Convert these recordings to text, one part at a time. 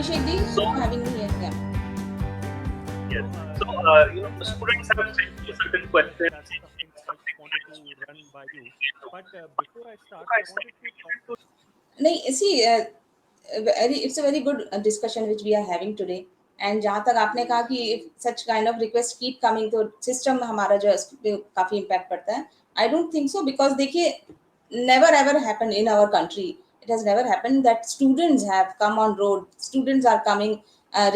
Abhishek ji, So, for having me here. Yeah. yes. So, students have sent you certain questions. That's something that I just wanted to run by you. But before I start, I wanted to talk. नहीं, see, it's a very good discussion which we are having today. And जहाँ तक आपने कहा कि if such kind of request keep coming तो system हमारा जो है उस पे काफी impact पड़ता है. I don't think so because देखिए never ever happened in our country. It has never happened that students have come on road. Students are coming,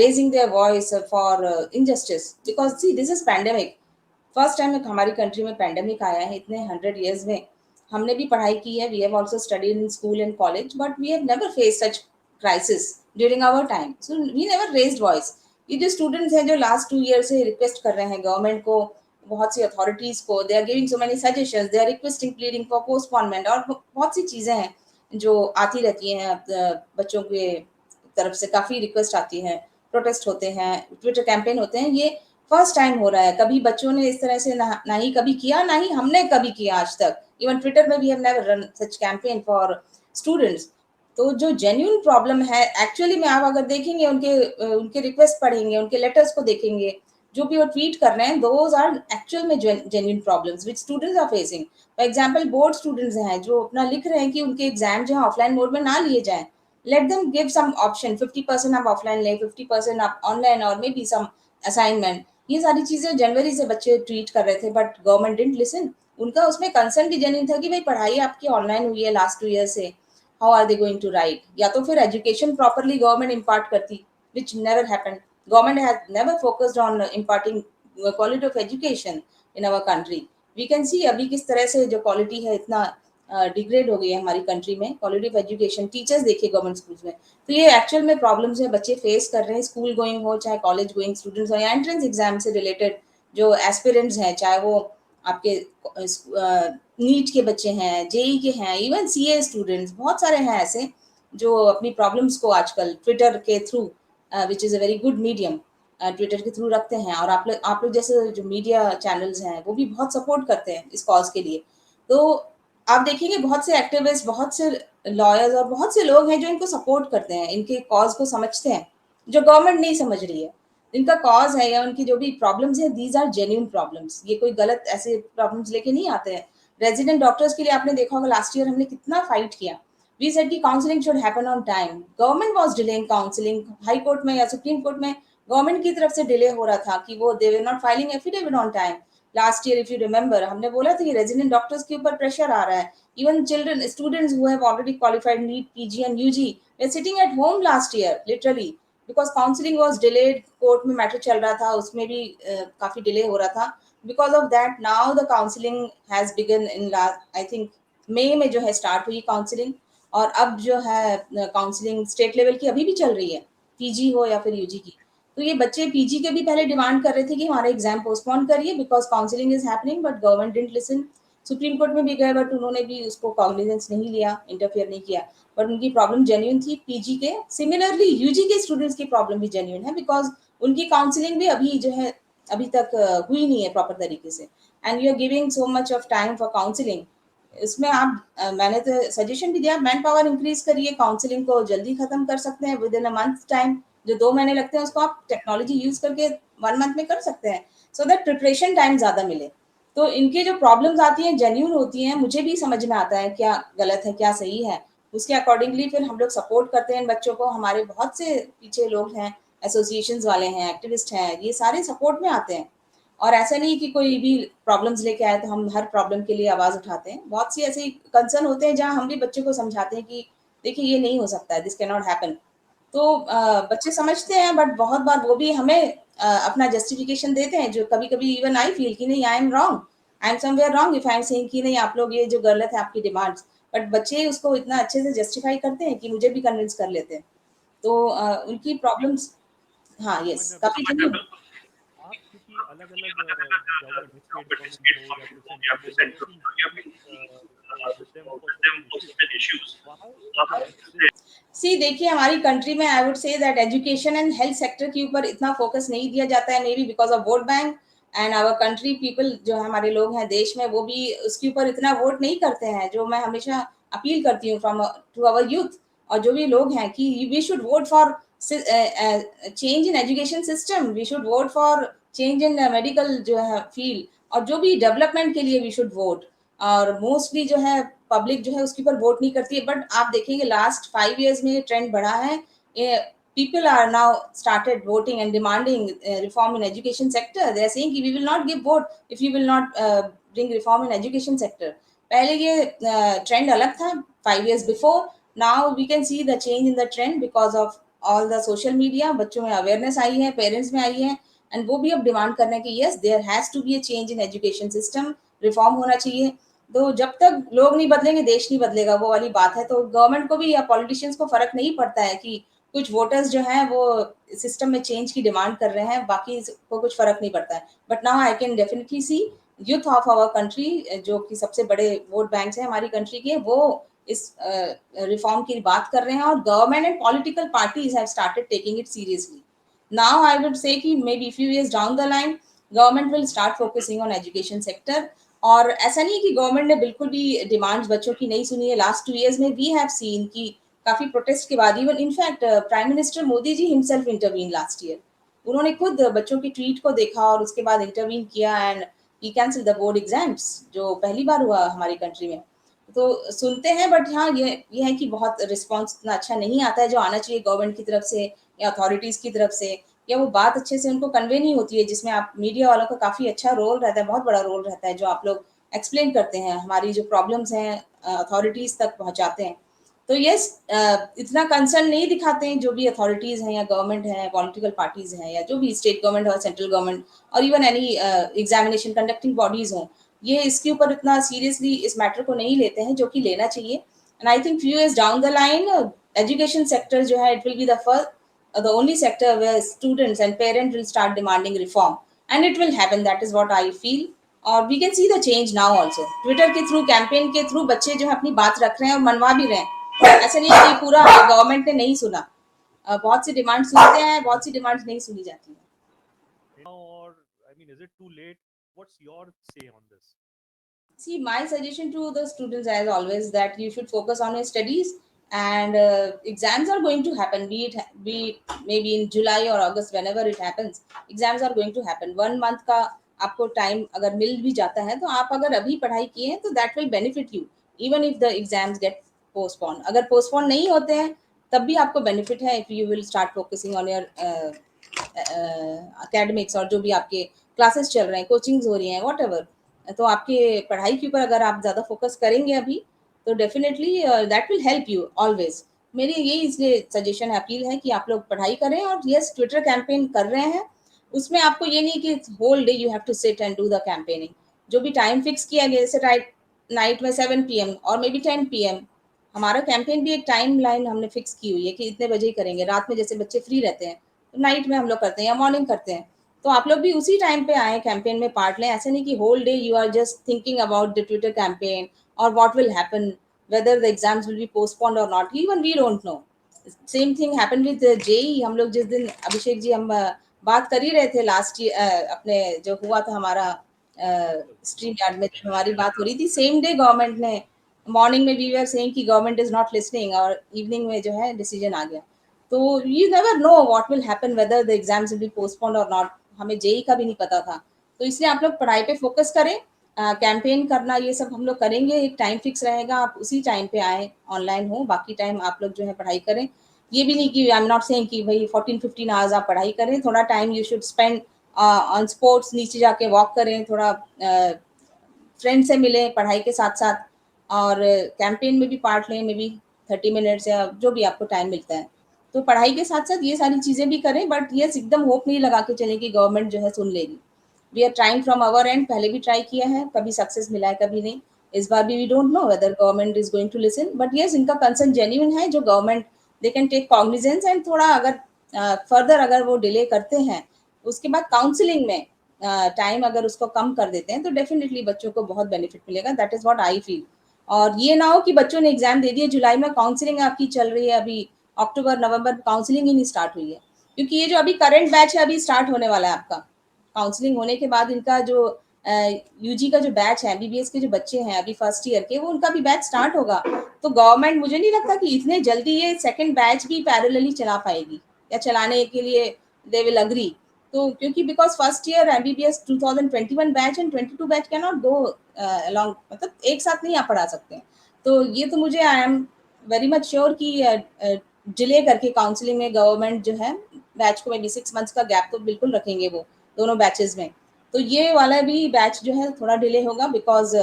raising their voice for injustice. Because see, this is pandemic. First time हमारी country में pandemic आया है इतने 100 years में. हमने भी पढ़ाई की है, we have also studied in school and college, but we have never face such crisis during our time. So we never raised voice. ये जो स्टूडेंट्स हैं जो लास्ट 2 years से रिक्वेस्ट कर रहे हैं गवर्नमेंट को, बहुत सी अथॉरिटीज को, they are giving so many suggestions, they are requesting, pleading for postponement, और बहुत सी चीजें हैं जो आती रहती हैं बच्चों के तरफ से. काफी रिक्वेस्ट आती है, प्रोटेस्ट होते हैं, ट्विटर कैंपेन होते हैं. ये फर्स्ट टाइम हो रहा है. कभी बच्चों ने इस तरह से ना ही कभी किया, ना ही हमने कभी किया आज तक. इवन ट्विटर में we have never run such campaign for students. तो जो जेन्युइन प्रॉब्लम है एक्चुअली में, आप अगर देखेंगे उनके रिक्वेस्ट पढ़ेंगे, उनके लेटर्स को देखेंगे, जो भी वो ट्वीट कर रहे हैं, दोज आर एक्चुअल में genuine problems which students are facing. For example board students हैं जो अपना लिख रहे हैं कि उनके एग्जाम जो है ऑफलाइन मोड में ना लिए जाएं. Let them give some option, 50% आप ऑफलाइन लें, 50% आप ऑनलाइन, और मे बी सम असाइनमेंट. ये सारी चीजें जनवरी से बच्चे ट्वीट कर रहे थे, बट गवर्नमेंट डिडंट लिसन. उनका उसमें कंसर्न भी जेन्युइन था कि भाई पढ़ाई आपकी ऑनलाइन हुई है लास्ट 2 years से, how are they going to write. या तो फिर एजुकेशन प्रॉपरली गवर्नमेंट इम्पार्ट करती, which never happened. Government has never focused on imparting quality of education in our country. We can see अभी किस तरह से जो क्वालिटी है इतना डिग्रेड हो गई है हमारी कंट्री में. क्वालिटी ऑफ एजुकेशन, टीचर्स देखिए गवर्नमेंट स्कूल्स में. तो ये एक्चुअल में प्रॉब्लम्स है बच्चे फेस कर रहे हैं, स्कूल गोइंग हो चाहे कॉलेज गोइंग स्टूडेंट्स हो, या एंट्रेंस एग्जाम से रिलेटेड जो एस्पिरेंट्स हैं, चाहे वो आपके नीट के बच्चे हैं, जेई के हैं, इवन सीए स्टूडेंट्स, बहुत सारे हैं ऐसे जो अपनी प्रॉब्लम्स को आजकल ट्विटर के through, which is a very good medium, Twitter के थ्रू रखते हैं. और आप लोग जैसे जो मीडिया चैनल्स हैं वो भी बहुत सपोर्ट करते हैं इस कॉज के लिए. तो आप देखेंगे बहुत से एक्टिविस्ट, बहुत से लॉयर्स और बहुत से लोग हैं जो इनको सपोर्ट करते हैं, इनके कॉज को समझते हैं, जो गवर्नमेंट नहीं समझ रही है. इनका कॉज है या उनकी जो भी प्रॉब्लम्स हैं, दीज आर जेन्युइन प्रॉब्लम्स. ये कोई गलत ऐसे प्रॉब्लम्स लेके नहीं आते हैं. रेजिडेंट डॉक्टर्स के लिए आपने देखा होगा लास्ट ईयर हमने कितना फाइट किया. वी सेड कि counselling should happen on time. Government was delaying counselling. High court में या सुप्रीम कोर्ट में गवर्नमेंट की तरफ से डिले हो रहा था कि वो they were not filing affidavit on time. Last year if you remember, हमने बोला था कि रेजिडेंट डॉक्टर्स के ऊपर प्रेशर आ रहा है. Even children, students who have already qualified NEET, PG and UG, were sitting at home last year, literally, because counseling was delayed. Court में matter चल रहा था, उसमें भी काफी डिले हो रहा था. Because of that, now the counseling has begun in last, I think, मई में जो है स्टार्ट हुई काउंसलिंग. और अब जो है काउंसलिंग स्टेट लेवल की अभी भी चल रही है, पीजी हो या फिर यूजी की. तो ये बच्चे पीजी के भी पहले डिमांड कर रहे थे कि हमारे एग्जाम पोस्टपोन करिए because counselling is happening, but government didn't listen. Supreme court में भी गए बट उन्होंने भी उसको कॉग्निजेंस नहीं लिया, इंटरफेयर नहीं किया. बट उनकी प्रॉब्लम जेन्युइन थी पीजी के. सिमिलरली यूजी के स्टूडेंट्स की प्रॉब्लम भी जेन्युइन है बिकॉज उनकी काउंसलिंग भी अभी जो है अभी तक हुई नहीं है प्रॉपर तरीके से. And you are giving so much of time for counselling. इसमें आप मैंने तो सजेशन भी दिया, मैन पावर इंक्रीज करिए, काउंसलिंग को जल्दी खत्म कर सकते हैं within a month time. जो 2 महीने लगते हैं उसको आप टेक्नोलॉजी यूज करके 1 month में कर सकते हैं, सो दैट प्रिपरेशन टाइम ज्यादा मिले. तो इनके जो प्रॉब्लम्स आती हैं जेन्यून होती हैं. मुझे भी समझ में आता है क्या गलत है क्या सही है, उसके अकॉर्डिंगली फिर हम लोग सपोर्ट करते हैं इन बच्चों को. हमारे बहुत से पीछे लोग हैं, एसोसिएशंस वाले हैं, एक्टिविस्ट हैं, ये सारे सपोर्ट में आते हैं. और ऐसा नहीं कि कोई भी प्रॉब्लम्स लेके आए तो हम हर प्रॉब्लम के लिए आवाज उठाते हैं. बहुत सी ऐसे कंसर्न होते हैं जहाँ हम भी बच्चों को समझाते हैं कि देखिए ये नहीं हो सकता है, दिस कैन नॉट हैपन. तो बच्चे समझते हैं, बट बहुत बार वो भी हमें अपना जस्टिफिकेशन देते हैं, जो कभी कभी इवन आई फील कि नहीं, I am wrong, I am somewhere wrong if I am saying कि नहीं आप लोग ये जो गलत है आपकी डिमांड्स. बट बच्चे उसको इतना अच्छे से जस्टिफाई करते हैं कि मुझे भी कन्विंस कर लेते हैं. तो उनकी प्रॉब्लम्स, हाँ यस, काफी जेन्युइन. आप क्योंकि अलग अलग गवर्नमेंट स्टेट गवर्नमेंट हो या फिर central government with them for certain issues. Why? See देखिए हमारी कंट्री में I would say that education and health sector के ऊपर इतना फोकस नहीं दिया जाता है, maybe because of vote bank. And our country people जो हमारे लोग हैं देश में, वो भी उसके ऊपर इतना वोट नहीं करते हैं, जो मैं हमेशा अपील करती हूँ फ्रॉम टू आवर यूथ. और जो भी लोग हैं कि we should vote for change in education system, we should vote for change in medical जो है फील्ड, और जो भी डेवलपमेंट के लिए वी शुड वोट। और मोस्टली जो है पब्लिक जो है उसके ऊपर वोट नहीं करती है, बट आप देखेंगे लास्ट 5 years में ये ट्रेंड बढ़ा है। People are now started voting and demanding reform in education sector. They are saying कि we will not give vote if you will not bring reform in education sector. पहले ये trend अलग था 5 years before. Now we can see the change in the trend because of all the social media. बच्चों में awareness आई है, parents में आई है, and वो भी अब डिमांड कर रहे हैं कि yes there has to be a change in education system, reform होना चाहिए। तो जब तक लोग नहीं बदलेंगे देश नहीं बदलेगा, वो वाली बात है। तो गवर्नमेंट को भी या पॉलिटिशियंस को फर्क नहीं पड़ता है कि कुछ वोटर्स जो हैं वो सिस्टम में चेंज की डिमांड कर रहे हैं, बाकी को कुछ फर्क नहीं पड़ता है। But now I can definitely see youth of our country, जो कि सबसे बड़े वोट बैंक हैं हमारी कंट्री के, वो इस रिफॉर्म की बात कर रहे हैं, और government and political parties have started taking it seriously. Now I would say कि maybe few years down the line government will start focusing on education sector। और ऐसा नहीं कि गवर्नमेंट ने बिल्कुल भी डिमांड्स बच्चों की नहीं सुनी है। लास्ट 2 years में वी हैव सीन कि काफी प्रोटेस्ट के बाद even in fact prime minister Modi ji himself intervene last year. उन्होंने खुद बच्चों की ट्वीट को देखा और उसके बाद इंटरवीन किया, and he cancel the board exams, जो पहली बार हुआ हमारी कंट्री में। तो सुनते हैं, बट हाँ ये है कि बहुत रिस्पॉन्स इतना अच्छा नहीं आता है जो आना चाहिए गवर्नमेंट की तरफ से या अथॉरिटीज की तरफ से, या वो बात अच्छे से उनको कन्वे नहीं होती है, जिसमें आप मीडिया वालों का काफी अच्छा रोल रहता है, बहुत बड़ा रोल रहता है, जो आप लोग एक्सप्लेन करते हैं, हमारी जो प्रॉब्लम्स हैं अथॉरिटीज तक पहुंचाते हैं। तो यस इतना कंसर्न नहीं दिखाते हैं जो भी अथॉरिटीज हैं या गवर्नमेंट है, पॉलिटिकल पार्टीज हैं, या जो भी स्टेट गवर्नमेंट और सेंट्रल गवर्नमेंट और even any examination conducting bodies हों, ये इसके ऊपर इतना सीरियसली इस मैटर को नहीं लेते हैं जो कि लेना चाहिए। And I think few years down the line education sector जो है it will be the first the only sector where students and parents will start demanding reform, and it will happen, that is what I feel। और we can see the change now also, Twitter के through, campaign के through बच्चे जो है अपनी बात रख रहे हैं और मनवा भी रहे हैं। ऐसा नहीं है कि पूरा गवर्नमेंट ने नहीं सुना, बहुत सी डिमांड सुनते हैं, बहुत सी डिमांड नहीं सुनी जाती है। Or, I mean, is it too late? What's your say on this? See, my suggestion to the students as always that you should focus on your studies, and exams are going to happen, be it maybe in July or August, whenever it happens, exams are going to happen। 1 month का आपको time अगर मिल भी जाता है तो आप अगर अभी पढ़ाई किए हैं तो that will benefit you even if the exams get postpone. अगर पोस्टपोन नहीं होते हैं तब भी आपको बेनिफिट है if you will start focusing on your academics, और जो भी आपके क्लासेस चल रहे हैं, कोचिंग्स हो रही हैं, वॉट तो आपके पढ़ाई के ऊपर अगर आप ज़्यादा फोकस करेंगे अभी तो definitely that will help you always. मेरी यही इसलिए सजेशन है, अपील है कि आप लोग पढ़ाई करें। और यस ट्विटर कैंपेन कर रहे हैं, उसमें आपको ये नहीं कि whole day you have to sit and do the campaigning. जो भी टाइम फिक्स किया गया, जैसे नाइट में 7 PM और मे बी 10 PM, हमारा कैंपेन भी एक टाइम लाइन हमने फिक्स की हुई है कि इतने बजे ही करेंगे। रात में जैसे बच्चे फ्री रहते हैं तो नाइट में हम लोग करते हैं या मॉर्निंग करते हैं, तो आप लोग भी उसी टाइम पे आए, कैंपेन में पार्ट लें। ऐसे नहीं कि whole day you are just thinking about the Twitter campaign और what will happen, whether the exams will be postponed और not, even we don't know. Same thing happen with JEE. हम लोग जिस दिन अभिषेक जी हम बात कर ही रहे थे लास्ट ईयर, अपने जो हुआ था हमारा स्ट्रीम यार्ड में हमारी बात हो रही थी, सेम डे गवर्नमेंट ने मॉर्निंग में वी वर सेइंग कि गवर्नमेंट इज नॉट लिसनिंग, और इवनिंग में जो है डिसीजन आ गया। तो you never know what will happen, whether the exams will be postponed और नॉट। हमें जेई का भी नहीं पता था, तो इसलिए आप लोग पढ़ाई पे फोकस करें। कैंपेन करना ये सब हम लोग करेंगे, एक टाइम फिक्स रहेगा, आप उसी टाइम पे आए, ऑनलाइन हो, बाकी टाइम आप लोग जो है पढ़ाई करें। ये भी नहीं कि आई एम नॉट सेइंग कि भाई 14-15 आवर्स आप पढ़ाई करें, थोड़ा time you should spend on sports, नीचे जाके वॉक करें, थोड़ा फ्रेंड से मिलें पढ़ाई के साथ साथ, और कैंपेन में भी पार्ट लें, मे बी 30 मिनट्स या जो भी आपको टाइम मिलता है। तो पढ़ाई के साथ साथ ये सारी चीज़ें भी करें, बट ये एकदम होप नहीं लगा के चलें कि गवर्नमेंट जो है सुन लेगी। We are trying from our end, पहले भी ट्राई किया है, कभी सक्सेस मिला है कभी नहीं। इस बार भी we don't know whether government is going to listen, but yes इनका कंसर्न जेन्युइन है, जो government they can take cognizance, and थोड़ा अगर फर्दर अगर वो डिले करते हैं, उसके बाद काउंसलिंग में टाइम अगर उसको कम कर देते हैं तो डेफिनेटली बच्चों को बहुत बेनिफिट मिलेगा। That is what I feel. और ये ना हो कि बच्चों ने एग्जाम दे दिए, जुलाई में काउंसलिंग आपकी चल रही है, अभी अक्टूबर नवंबर काउंसलिंग ही नहीं स्टार्ट हुई है, क्योंकि ये जो अभी करंट बैच है अभी स्टार्ट होने वाला है आपका। काउंसलिंग होने के बाद इनका जो यूजी का जो बैच है, एमबीबीएस के जो बच्चे हैं अभी फर्स्ट ईयर के, वो उनका भी बैच स्टार्ट होगा। तो गवर्नमेंट मुझे नहीं लगता कि इतने जल्दी ये सेकंड बैच भी पैरेलली चला पाएगी। या चलाने के लिए दे विल अग्री। तो क्योंकि because first year MBBS 2021 batch and 22 batch can not go along, मतलब एक साथ नहीं आप पढ़ा सकते हैं। तो ये तो मुझे I am very much sure कि डिले करके काउंसलिंग में गवर्नमेंट जो है बैच को मे बी 6 मंथ्स का गैप तो बिल्कुल रखेंगे वो दोनों बैचेस में। तो ये वाला भी बैच जो है थोड़ा डिले होगा बिकॉज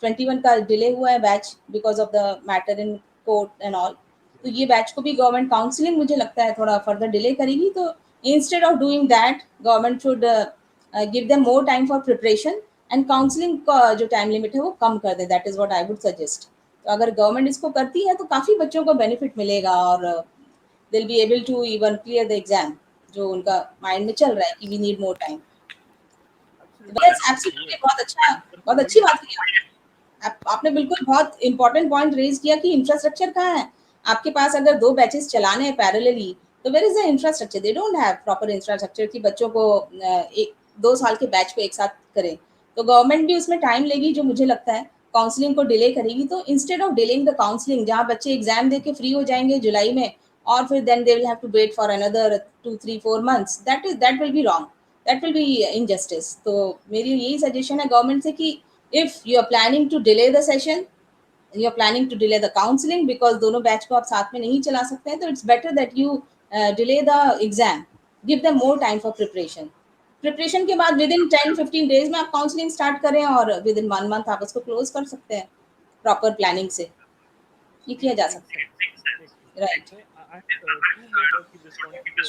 21 का डिले हुआ है batch because of the matter in court and all. तो ये बैच को भी गवर्नमेंट काउंसलिंग मुझे लगता है थोड़ा फर्दर डिले करेगी। तो instead of doing that government should give them more time for preparation and counselling का जो टाइम लिमिट है वो कम कर दे। That is what I would suggest. तो अगर गवर्नमेंट इसको करती है तो काफ़ी बच्चों को बेनिफिट मिलेगा और they will be able to even clear the exam जो उनका माइंड में चल रहा है कि we need more time. Yes absolutely, बहुत अच्छी बात की आपने बिल्कुल बहुत इंपॉर्टेंट पॉइंट रेज किया कि इंफ्रास्ट्रक्चर कहाँ है। आपके पास अगर 2 बैचेस चलाने हैं पैरेलली तो where is the infrastructure? They don't have proper infrastructure कि बच्चों को एक 2 साल के बैच को एक साथ करें। तो गवर्नमेंट भी उसमें टाइम लेगी जो मुझे लगता है काउंसलिंग को डिले करेगी। तो instead of delaying the counselling जहाँ बच्चे एग्जाम दे के फ्री हो जाएंगे जुलाई में और फिर then they will have to wait for another 2 3 4 months, that will be wrong, that will be injustice. तो मेरी यही सजेशन है गवर्नमेंट से कि if you are planning to delay the session, you are planning to delay the counseling because दोनों batch को आप साथ में नहीं चला सकते हैं, तो it's better that you delay the exam, give them more time for preparation। Preparation के बाद विद इन 10-15 डेज में आप काउंसलिंग स्टार्ट करें और विद इन 1 मंथ आप उसको क्लोज कर सकते हैं प्रॉपर प्लानिंग से। ये किया जा सकता है, right. I have two more who just want to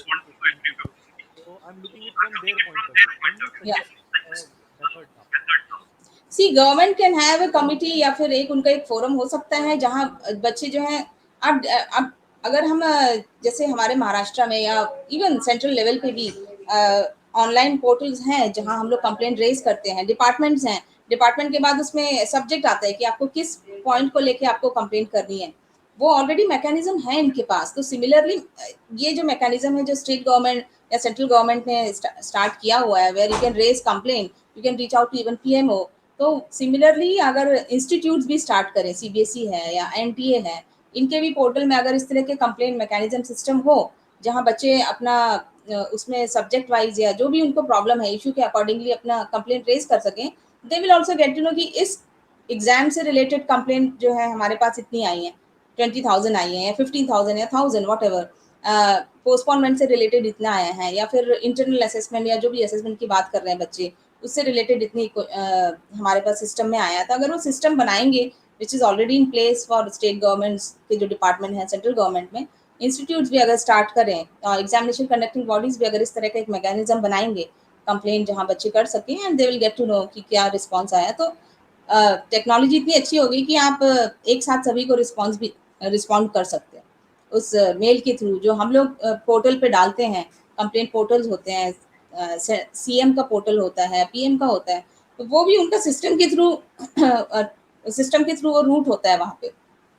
so I'm looking at from their point of view. Can you Yeah. suggest a method now? See government can have a committee या फिर एक उनका एक forum हो सकता है जहां बच्चे जो हैं अब अगर हम जैसे हमारे महाराष्ट्र में या इवन सेंट्रल लेवल पे भी ऑनलाइन पोर्टल्स हैं जहां हम लोग कंप्लेंट रेज करते हैं, डिपार्टमेंट्स हैं, डिपार्टमेंट के बाद उसमें सब्जेक्ट आता है कि आपको किस पॉइंट को लेके आपको कंप्लेंट करनी है। वो ऑलरेडी मैकेनिज्म है इनके पास। तो सिमिलरली ये जो मैकेनिज्म है जो स्टेट गवर्नमेंट या सेंट्रल गवर्नमेंट ने स्टार्ट किया हुआ है where you can raise complaint, you can reach out to even PMO. तो सिमिलरली अगर इंस्टीट्यूट्स भी स्टार्ट करें, सीबीएसई है या एनटीए है, इनके भी पोर्टल में अगर इस तरह के कंप्लेंट मैकेनिज्म सिस्टम हो जहां बच्चे अपना उसमें सब्जेक्ट वाइज या जो भी उनको प्रॉब्लम है इशू के अकॉर्डिंगली अपना कंप्लेंट रेज कर सकें, they will also get to know कि इस एग्जाम से रिलेटेड कंप्लेंट जो है हमारे पास इतनी आई है, 20,000 आई है या 15,000 या 1,000 वॉट एवर, पोस्टपोनमेंट से रिलेटेड इतना आया है या फिर इंटरनल असेसमेंट या जो भी असेसमेंट की बात कर रहे हैं बच्चे उससे रिलेटेड इतनी हमारे पास सिस्टम में आया था। अगर वो सिस्टम बनाएंगे which is already in place for state governments के जो डिपार्टमेंट है सेंट्रल गवर्नमेंट में, इंस्टीट्यूट्स भी अगर स्टार्ट करें, एग्जामिनेशन कंडक्टिंग बॉडीज भी अगर इस तरह का एक मैकेनिज्म बनाएंगे कंप्लेंट जहाँ बच्चे कर सकें and they will get to know कि क्या रिस्पॉन्स आया। तो टेक्नोलॉजी इतनी अच्छी हो गई कि आप एक साथ सभी को रिस्पॉन्ड कर सकते हैं उस मेल के थ्रू जो हम लोग पोर्टल पे डालते हैं। कंप्लेंट पोर्टल्स होते हैं, सीएम का पोर्टल होता है, पीएम का होता है, तो वो भी उनका सिस्टम के थ्रू वो रूट होता है वहाँ पे।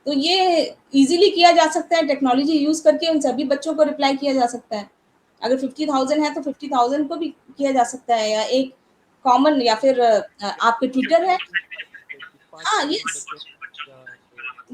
तो ये इजीली किया जा सकता है, टेक्नोलॉजी यूज करके उन सभी बच्चों को रिप्लाई किया जा सकता है। अगर 50,000 है तो 50,000 को भी किया जा सकता है या एक कॉमन या फिर आपके ट्विटर है, हाँ yes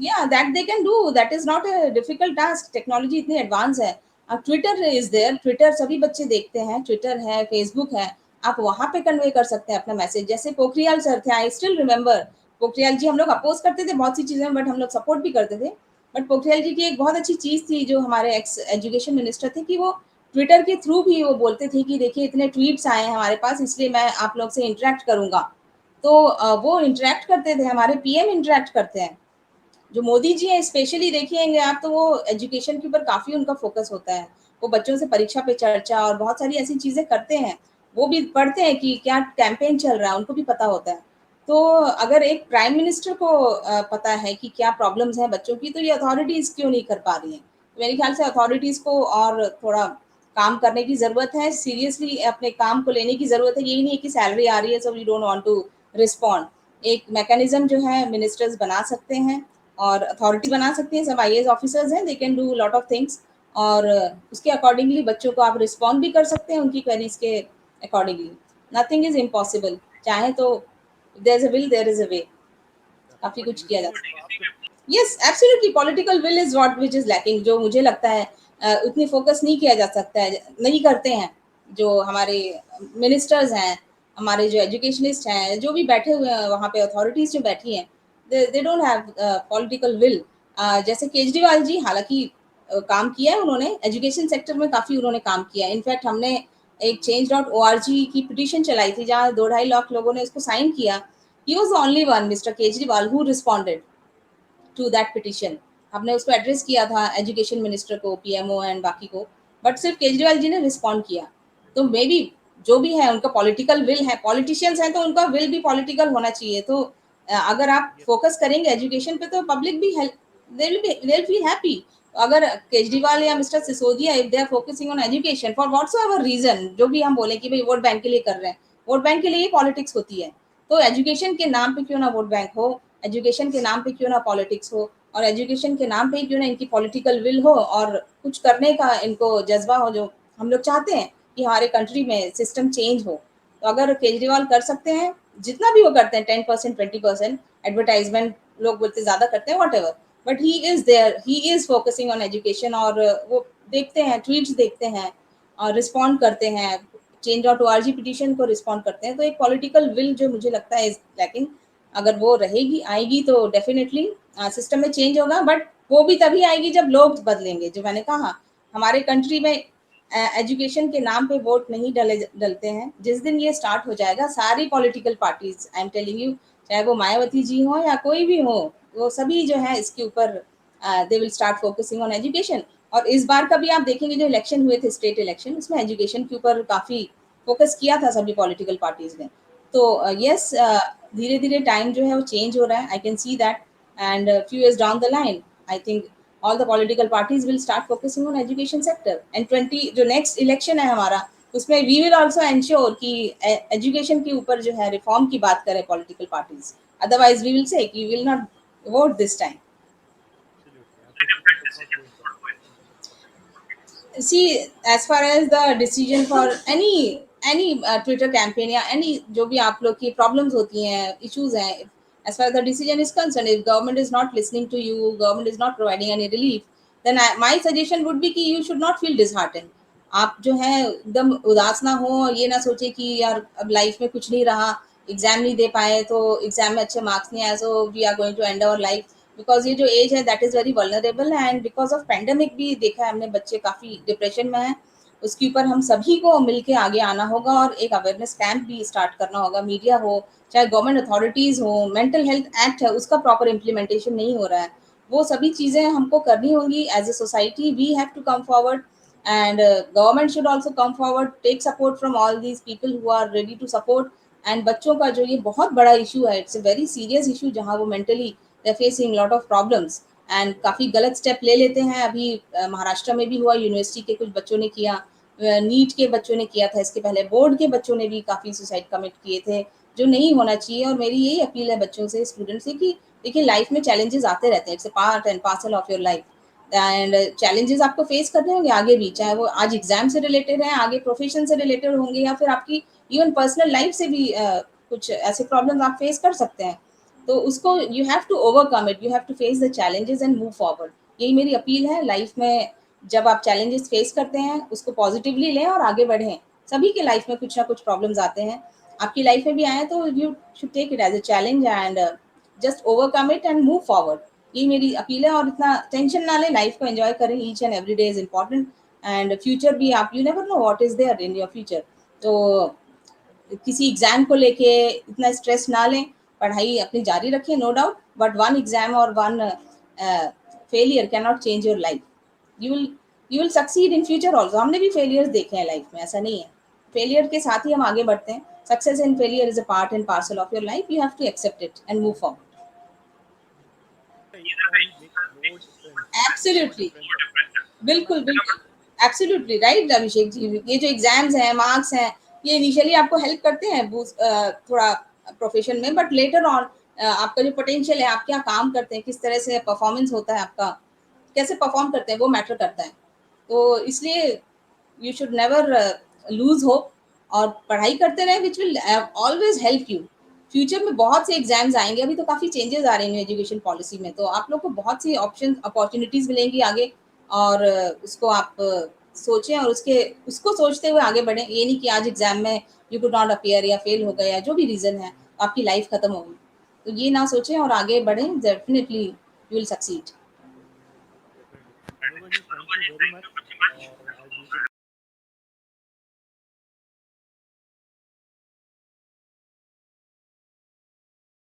yeah that they can do, that is not a difficult task, technology इतनी एडवांस है। अब ट्विटर इज देयर, ट्विटर सभी बच्चे देखते हैं, ट्विटर है, फेसबुक है, आप वहां पे कन्वे कर सकते हैं अपना मैसेज। जैसे पोखरियाल सर थे, आई स्टिल रिमेम्बर पोखरियाल जी, हम लोग अपोज करते थे बहुत सी चीजें बट हम लोग सपोर्ट भी करते थे। बट पोखरियाल जी की एक बहुत अच्छी चीज थी जो हमारे एक्स एजुकेशन मिनिस्टर थे कि वो ट्विटर के थ्रू भी वो बोलते थे कि देखिए इतने ट्वीट्स आए हैं हमारे पास इसलिए मैं आप लोग से इंटरेक्ट करूंगा। तो वो इंटरेक्ट करते थे, हमारे पीएम इंटरेक्ट करते हैं, जो मोदी जी हैं स्पेशली देखिएंगे आप तो वो एजुकेशन के ऊपर काफ़ी उनका फोकस होता है। वो बच्चों से परीक्षा पे चर्चा और बहुत सारी ऐसी चीज़ें करते हैं, वो भी पढ़ते हैं कि क्या कैंपेन चल रहा है, उनको भी पता होता है। तो अगर एक प्राइम मिनिस्टर को पता है कि क्या प्रॉब्लम्स हैं बच्चों की, तो ये अथॉरिटीज़ क्यों नहीं कर पा रही हैं? तो मेरे ख्याल से अथॉरिटीज़ को और थोड़ा काम करने की ज़रूरत है, सीरियसली अपने काम को लेने की ज़रूरत है। यही नहीं है कि सैलरी आ रही है so we don't want to respond. एक मैकेनिज्म जो है मिनिस्टर्स बना सकते हैं और अथॉरिटी बना सकती हैं, सब आईएएस ऑफिसर्स हैं, they can do lot of things और उसके अकॉर्डिंगली बच्चों को आप रिस्पॉन्ड भी कर सकते हैं उनकी क्वेरीज के अकॉर्डिंगली। नथिंग इज इम्पॉसिबल, चाहे तो there is a will there is a way, काफी कुछ किया जा सकता है। Yes absolutely, political will is what which is lacking, जो मुझे लगता है उतनी फोकस नहीं किया जा सकता है, नहीं करते हैं जो हमारे मिनिस्टर्स हैं, हमारे जो एजुकेशनिस्ट हैं, जो भी बैठे हुए हैं वहाँ पे, अथॉरिटीज जो बैठी हैं, दे डोंट हैव पॉलिटिकल विल। जैसे केजरीवाल जी, हालांकि काम किया है उन्होंने, एजुकेशन सेक्टर में काफ़ी उन्होंने काम किया है। इनफैक्ट हमने एक change.org की पिटीशन चलाई थी जहाँ 2-2.5 लाख लोगों ने उसको साइन किया। He was only one, Mr Kejriwal, who responded to that petition. हमने उसको एड्रेस किया था एजुकेशन मिनिस्टर को, पीएमओ एंड बाकी को, बट सिर्फ केजरीवाल जी ने रिस्पॉन्ड किया। तो मे बी जो भी है उनका पॉलिटिकल विल है, पॉलिटिशियंस हैं तो उनका विल भी पॉलिटिकल होना चाहिए। तो अगर आप फोकस करेंगे एजुकेशन पे तो पब्लिक भी help, they will feel happy. अगर केजरीवाल या Mr Sisodia if they are focusing on education for whatsoever reason, जो भी हम बोले कि भाई वोट बैंक के लिए कर रहे हैं, वोट बैंक के लिए ही पॉलिटिक्स होती है। तो एजुकेशन के नाम पे क्यों ना वोट बैंक हो, एजुकेशन के नाम पे क्यों ना पॉलिटिक्स हो, और एजुकेशन के नाम पे ही क्यों ना इनकी पॉलिटिकल विल हो और कुछ करने का इनको जज्बा हो, जो हम लोग चाहते हैं कि हमारे कंट्री में सिस्टम चेंज हो। तो अगर केजरीवाल कर सकते हैं, जितना भी वो करते हैं 10% 20% एडवर्टाइजमेंट, लोग बोलते ज़्यादा करते हैं whatever, but he is there, he is focusing on education. और वो देखते हैं, ट्वीट्स देखते हैं और रिस्पॉन्ड करते हैं, change.org पिटीशन को रिस्पॉन्ड करते हैं। तो एक पॉलिटिकल विल जो मुझे लगता है इज लैकिंग। अगर वो रहेगी, आएगी, तो डेफिनेटली सिस्टम में चेंज होगा, बट वो भी तभी आएगी जब लोग बदलेंगे। जो मैंने कहा, हमारे कंट्री में एजुकेशन के नाम पे वोट नहीं डलते हैं। जिस दिन ये स्टार्ट हो जाएगा, सारी political parties, I am telling you, चाहे वो मायावती जी हो या कोई भी हो, वो सभी जो है इसके ऊपर they will start focusing on education. और इस बार का भी आप देखेंगे जो इलेक्शन हुए थे, स्टेट इलेक्शन, उसमें एजुकेशन के ऊपर काफ़ी फोकस किया था सभी पॉलिटिकल पार्टीज ने। तो यस, धीरे धीरे टाइम जो है वो चेंज हो रहा है, I can see that. And few years down the line, I think all the political parties will start focusing on education sector, and 20 जो next election है हमारा, उसमें we will also ensure कि education के ऊपर जो है रिफॉर्म की बात करें political parties, otherwise we will say कि we will not vote this time. See, as far as the decision for any Twitter campaign या any जो भी आप लोग की problems होती हैं, issues हैं, as far as the decision is concerned, if government is not listening to you, government is not providing any relief, then my suggestion would be कि you should not feel disheartened. आप जो है एकदम उदास ना हो, ये ना सोचे कि यार अब लाइफ में कुछ नहीं रहा, एग्जाम नहीं दे पाए तो एग्जाम में अच्छे मार्क्स नहीं आए, so we are going to end our life. Because ये जो एज है that is very vulnerable, and because of pandemic भी देखा है हमने, बच्चे काफ़ी डिप्रेशन में हैं। उसके ऊपर हम सभी को मिलके आगे आना होगा और एक अवेयरनेस कैंप भी स्टार्ट करना होगा। मीडिया हो, चाहे गवर्नमेंट अथॉरिटीज़ हो, मेंटल हेल्थ एक्ट है उसका प्रॉपर इम्प्लीमेंटेशन नहीं हो रहा है, वो सभी चीज़ें हमको करनी होंगी। As a society we have to come forward, and government should also come forward, take support from all these people who are ready to support. And बच्चों का जो ये बहुत बड़ा इशू है, it's a very serious issue, जहाँ वो mentally they facing lot of problems and काफ़ी गलत स्टेप ले लेते हैं। अभी महाराष्ट्र में भी हुआ, यूनिवर्सिटी के कुछ बच्चों ने किया, नीट के बच्चों ने किया था, इसके पहले बोर्ड के बच्चों ने भी काफ़ी सुसाइड कमिट किए थे, जो नहीं होना चाहिए। और मेरी यही अपील है बच्चों से, स्टूडेंट्स से, कि देखिए लाइफ में चैलेंजेस आते रहते हैं, it's a part and parcel of your life, and challenges आपको फेस करने होंगे आगे भी, चाहे वो आज एग्जाम से रिलेटेड है, आगे प्रोफेशन से रिलेटेड होंगे, या फिर आपकी इवन पर्सनल लाइफ से भी कुछ ऐसे प्रॉब्लम्स आप फेस कर सकते हैं। तो उसको you have to overcome it, you have to face the challenges and move forward. यही मेरी अपील है लाइफ में, जब आप चैलेंजेस फेस करते हैं उसको पॉजिटिवली लें और आगे बढ़ें। सभी के लाइफ में कुछ ना कुछ प्रॉब्लम्स आते हैं, आपकी लाइफ में भी आए, तो you should take it as a challenge and just overcome it and move forward. ये मेरी अपील है। और इतना टेंशन ना लें, लाइफ को एंजॉय करें, each and every day is important, and future भी, आप you never know what is there in your future. तो किसी एग्जाम को लेके इतना स्ट्रेस ना लें, पढ़ाई अपनी जारी रखें, no doubt, but one exam और one failure can not change your life. You will succeed in future also. हमने भी फेलियर्स देखे हैं लाइफ में, ऐसा नहीं है, फेलियर के साथ ही हम आगे बढ़ते हैं। Success and failure is a part and parcel of your life, you have to accept it and move forward. Absolutely, बिल्कुल बिल्कुल, एब्सोल्युटली राइट अभिषेक जी। ये जो एग्जाम्स हैं, मार्क्स हैं, ये इनिशियली आपको हेल्प करते हैं थोड़ा प्रोफेशन में, बट लेटर ऑन आपका जो पोटेंशियल है, आप क्या काम करते हैं, किस तरह से परफॉर्मेंस होता है आपका, कैसे परफॉर्म करते हैं, वो मैटर करता है। तो इसलिए you should never lose hope, और पढ़ाई करते रहे, which will always help you. Future में बहुत से एग्जाम्स आएंगे, अभी तो काफ़ी चेंजेस आ रहे हैं एजुकेशन पॉलिसी में, तो आप लोग को बहुत सी ऑप्शन अपॉर्चुनिटीज़ मिलेंगी आगे और उसको आप सोचें और उसको सोचते हुए आगे बढ़ें। ये नहीं कि आज एग्ज़ाम में यू कुड नॉट अपीयर या फेल हो गए या जो भी रीज़न है, आपकी लाइफ़ खत्म हो गई। तो ये ना सोचें और आगे बढ़ें, definitely you will succeed. Definitely. Anuga ji, thank you very much.